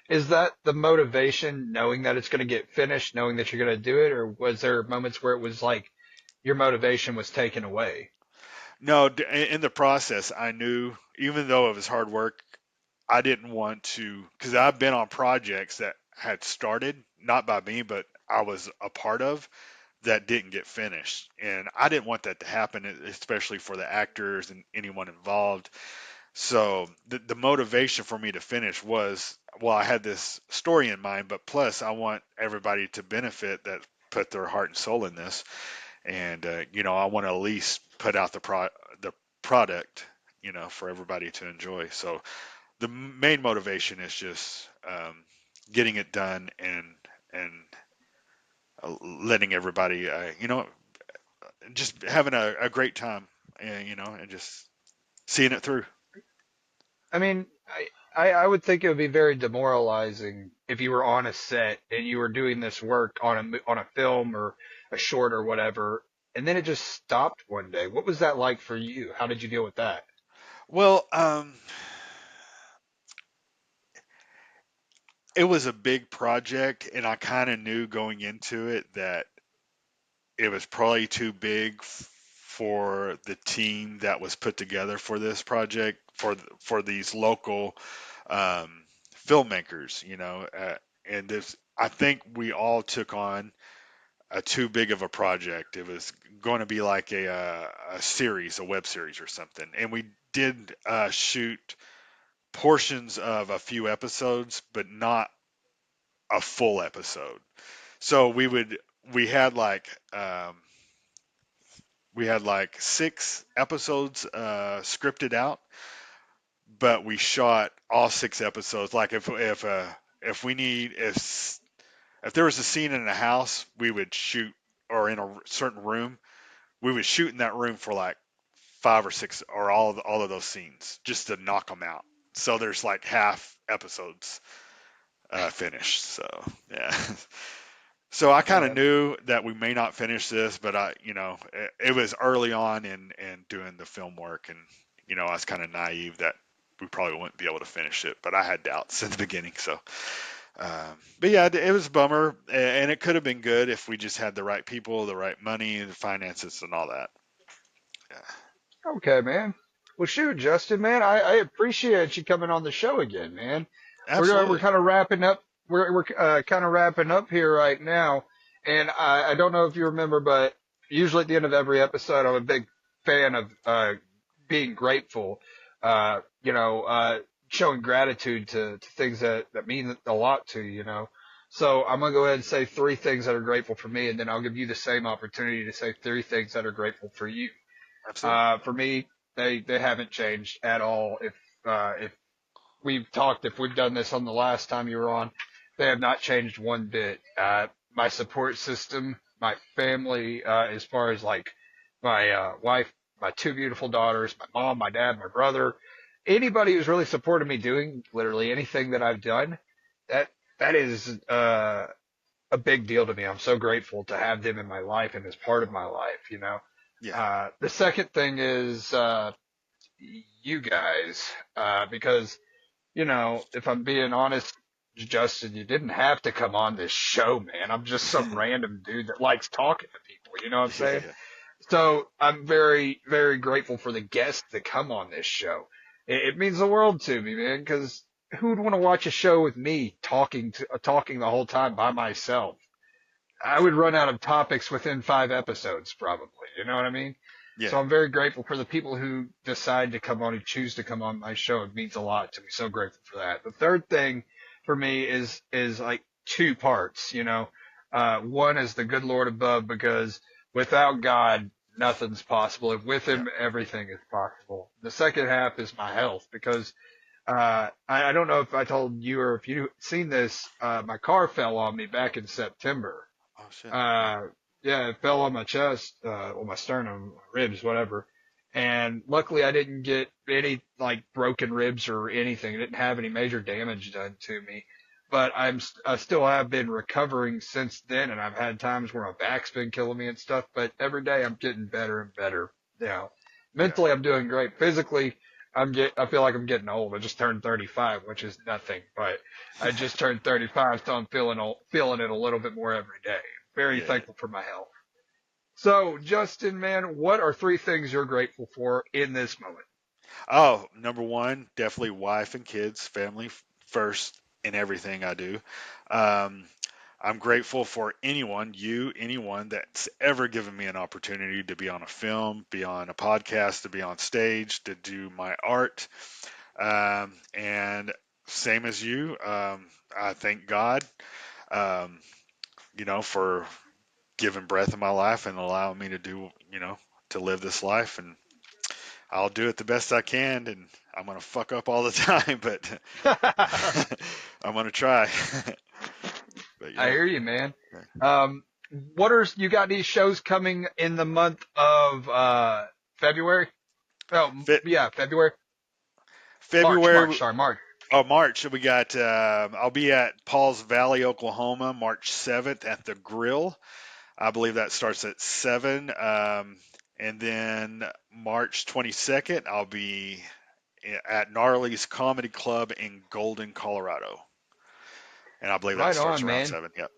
is that the motivation knowing that it's going to get finished, knowing that you're going to do it, or was there moments where it was like your motivation was taken away? No, in the process, I knew even though it was hard work, I didn't want to because I've been on projects that had started not by me, but I was a part of that didn't get finished, and I didn't want that to happen, especially for the actors and anyone involved. So the motivation for me to finish was, well, I had this story in mind, but plus I want everybody to benefit that put their heart and soul in this, and I want to at least put out the product, for everybody to enjoy. So the main motivation is just getting it done and letting everybody, just having a great time, and and just seeing it through. I mean, I would think it would be very demoralizing if you were on a set and you were doing this work on on a film or a short or whatever, and then it just stopped one day. What was that like for you? How did you deal with that? Well, it was a big project, and I kind of knew going into it that it was probably too big for the team that was put together for this project for these local um, filmmakers, and this I think we all took on a too big of a project. It was going to be like a series, a web series or something, and we did shoot portions of a few episodes, but not a full episode. So we had like six episodes scripted out, but we shot all six episodes. Like if we need if there was a scene in a house, we would shoot or in a certain room, we would shoot in that room for like five or six or all of those scenes just to knock them out. So there's like half episodes finished. So yeah. So I kind of Okay. knew that we may not finish this, but it was early on in doing the film work, and I was kind of naive that we probably wouldn't be able to finish it, but I had doubts in the beginning. So, but yeah, it was a bummer, and it could have been good if we just had the right people, the right money, the finances, and all that. Yeah, Okay, man. Well, shoot, Justin, man, I appreciate you coming on the show again, man. We're absolutely. kind of wrapping up. We're kind of wrapping up here right now, and I don't know if you remember, but usually at the end of every episode, I'm a big fan of being grateful. Showing gratitude to things that mean a lot to you. So I'm gonna go ahead and say three things that are grateful for me, and then I'll give you the same opportunity to say three things that are grateful for you. Absolutely. For me, they haven't changed at all. If if we've done this on the last time you were on, they have not changed one bit. My support system, my family, as far as like my wife, my two beautiful daughters, my mom, my dad, my brother, anybody who's really supported me doing literally anything that I've done, that that is a big deal to me. I'm so grateful to have them in my life and as part of my life. Yeah. The second thing is you guys, because if I'm being honest, Justin, you didn't have to come on this show, man. I'm just some random dude that likes talking to people. You know what I'm saying? Yeah. So I'm very, very grateful for the guests that come on this show. It means the world to me, man, because who would want to watch a show with me talking the whole time by myself? I would run out of topics within 5 episodes, probably. You know what I mean? Yeah. So I'm very grateful for the people who decide to come on, who choose to come on my show. It means a lot to me. So grateful for that. The third thing for me is like 2 parts, you know. One is the good Lord above, because without God, nothing's possible. And with him, everything is possible. The second half is my health, because I don't know if I told you or if you've seen this. My car fell on me back in September. Oh shit. Yeah, it fell on my chest, or my sternum, ribs, whatever. And luckily I didn't get any like broken ribs or anything. I didn't have any major damage done to me. But I still have been recovering since then, and I've had times where my back's been killing me and stuff, but every day I'm getting better and better. You know, mentally I'm doing great. Physically, I feel like I'm getting old. I just turned 35, which is nothing, but I just turned 35, so I'm feeling it a little bit more every day. Very thankful for my health. So, Justin, man, what are 3 things you're grateful for in this moment? Oh, number one, definitely wife and kids, family first in everything I do. I'm grateful for anyone that's ever given me an opportunity to be on a film, be on a podcast, to be on stage, to do my art. And same as you, I thank God, for giving breath in my life and allowing me to do, to live this life. And I'll do it the best I can, and I'm gonna fuck up all the time, but I'm gonna try. But, I hear you, man. You got any shows coming in the month of February? Oh, yeah, February. February. March. Oh, March. We got. I'll be at Pauls Valley, Oklahoma, March 7th at the Grill. I believe that starts at 7. And then March 22nd, I'll be at Gnarly's Comedy Club in Golden, Colorado. And I believe that starts around 7. Yep.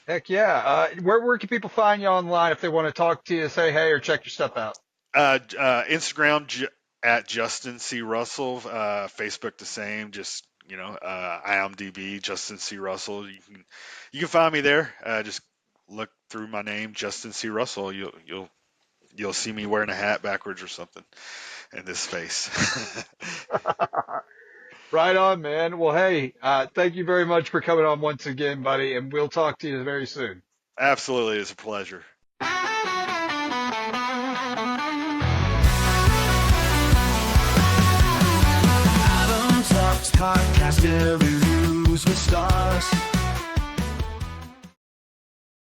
Heck yeah. Where can people find you online if they want to talk to you, say hey, or check your stuff out? Instagram at Justin C. Russell. Facebook the same. Just IMDb Justin C. Russell. You can find me there. Just look through my name, Justin C. Russell. You'll see me wearing a hat backwards or something in this space. Right on, man. Well, hey, thank you very much for coming on once again, buddy, and we'll talk to you very soon. Absolutely. It's a pleasure. Talks, podcast, interviews with stars.